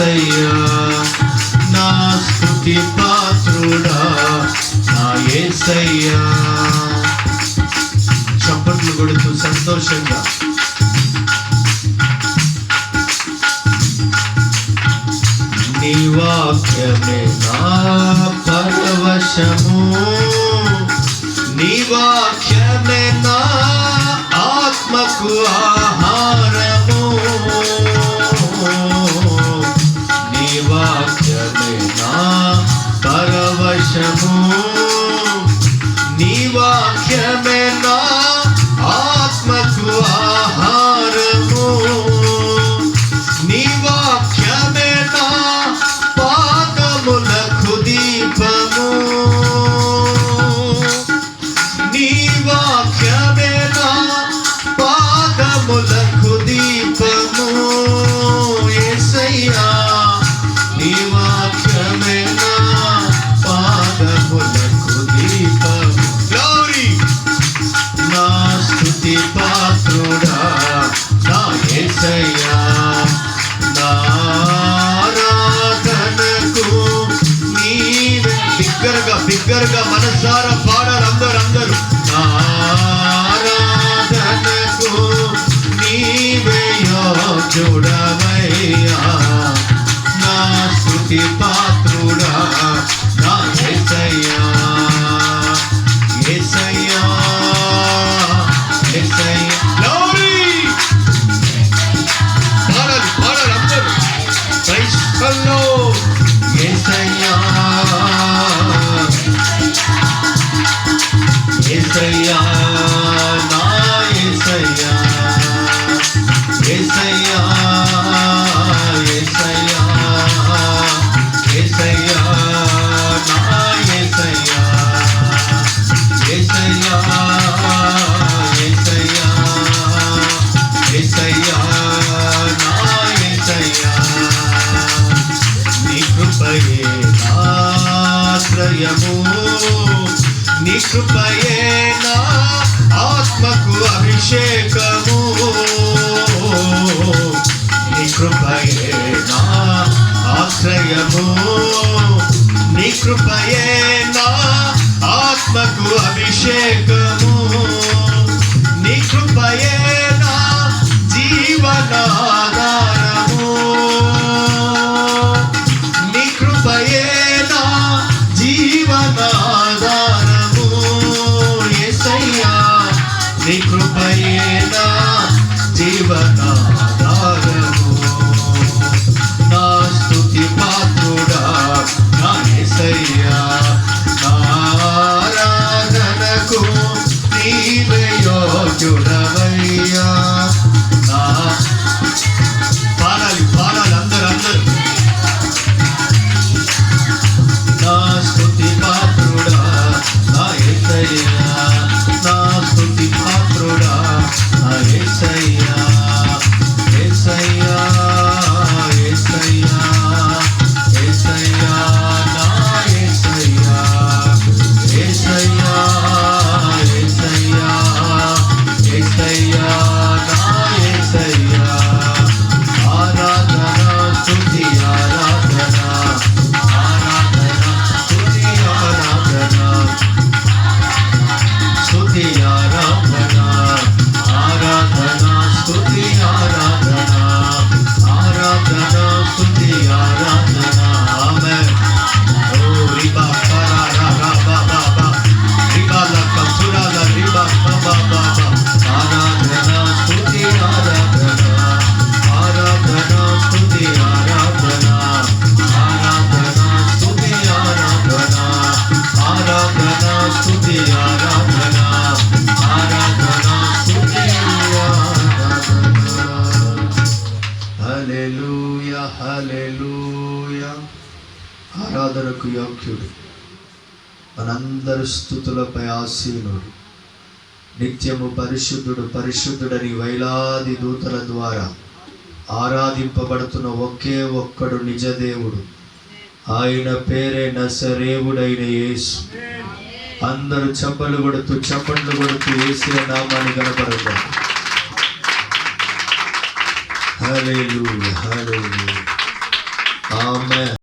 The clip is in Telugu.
యేసయ్యా నా స్తుతి పాత్రుడా నా యేసయ్యా. చప్పట్లు కొడుతూ సంతోషంగా నీ వాక్యమే నా పరవశము, నీ వాక్యమే నా ఆత్మకు ఆహారము, నీ వాక్యమే నా పరవశము, నీ వాక్యమే నా ఆత్మకు ఆహారము, నీ వాక్యమే నా పాదములకు దీపము, నీ వాక్యమే నా పాదములకు దీపము. యేసయ్యా నీ వాక్యమే నా పాదములకు దీపము. గ్లోరీ నా స్తుతి పాత్రుడా నా యేసయ్యా నా ఆరాధనకు నీవే. బిగ్గరగా మనసారా పాడాలి అందరూ. నా ఆరాధనకు నీవే యోగ్యుడవయ్యా నా స్తుతి పాత్రుడా నా యేసయ్యా. యేసయ్యా యేసయ్యా గ్లోరీ పాడాలి అందరూ. Praise the Lord. యేసయ్యా యేసయ్యా నా యేసయ్యా, యేసయ్యా యేసయ్యా యేసయ్యా నా యేసయ్యా, యేసయ్యా యేసయ్యా యేసయ్యా నా యేసయ్యా. నీ కృపయే ఆశ్రయము, నీ కృపయే నా ఆత్మకు అభిషేకము, నీ కృపయే నా ఆశ్రయము, నీ కృపయే నా ఆత్మకు అభిషేకము, నీ కృపయే నా జీవనాధారము, నీ కృపయే నా జీవనాధారము. యేసయ్యా నీ కృపయే నా జీవనాధారము. నా స్తుతి పాత్రుడా నా యేసయ్యా నా ఆరాధనకు నీవే యోగ్యుడవయ్యా నా. పాడాలి అందరూ. నా స్తుతి పాత్రుడా నా యేసయ్యా నా స్తుతి పాత్రుడా నా యేసయ్యా, యేసయ్యా యేసయ్యా యేసయ్యా నా యేసయ్యా, యేసయ్యా యేసయ్యా యేసయ్యా నా యేసయ్యా. ఆరాధన స్తుతి ఆరాధన ఆరాధన స్తుతి ఆరాధన స్తుతి ఆరాధన ఆరాధన స్తుతి ఆరాధన ఆరాధన స్తుతి ఆరాధన. ఆమేన్. ఓ రిబా కరా రా బా బా బా రిబా లక సురా ల రిబా బా బా బా. ఆరాధన స్తుతి ఆరాధన ఆరాధన స్తుతి ఆరాధన ఆరాధన స్తుతి ఆరాధన ఆరాధన స్తుతి ఆరాధన ఆరాధన స్తుతి ఆరాధన. హల్లెలూయా హల్లెలూయా. ఆరాధనకు యోగ్యుడు, మనందరి స్తుతులపై ఆసీనుడు, నిత్యము పరిశుద్ధుడు పరిశుద్ధుడని వేలాది దూతల ద్వారా ఆరాధింపబడుతున్న ఒకే ఒక్కడు నిజదేవుడు, ఆయన పేరే నజరేయుడైన యేసు. అందరూ చప్పట్లు కొడుతూ యేసు నామాన్ని కనపడతారు. హల్లెలూయా హల్లెలూయా. ఆమేన్.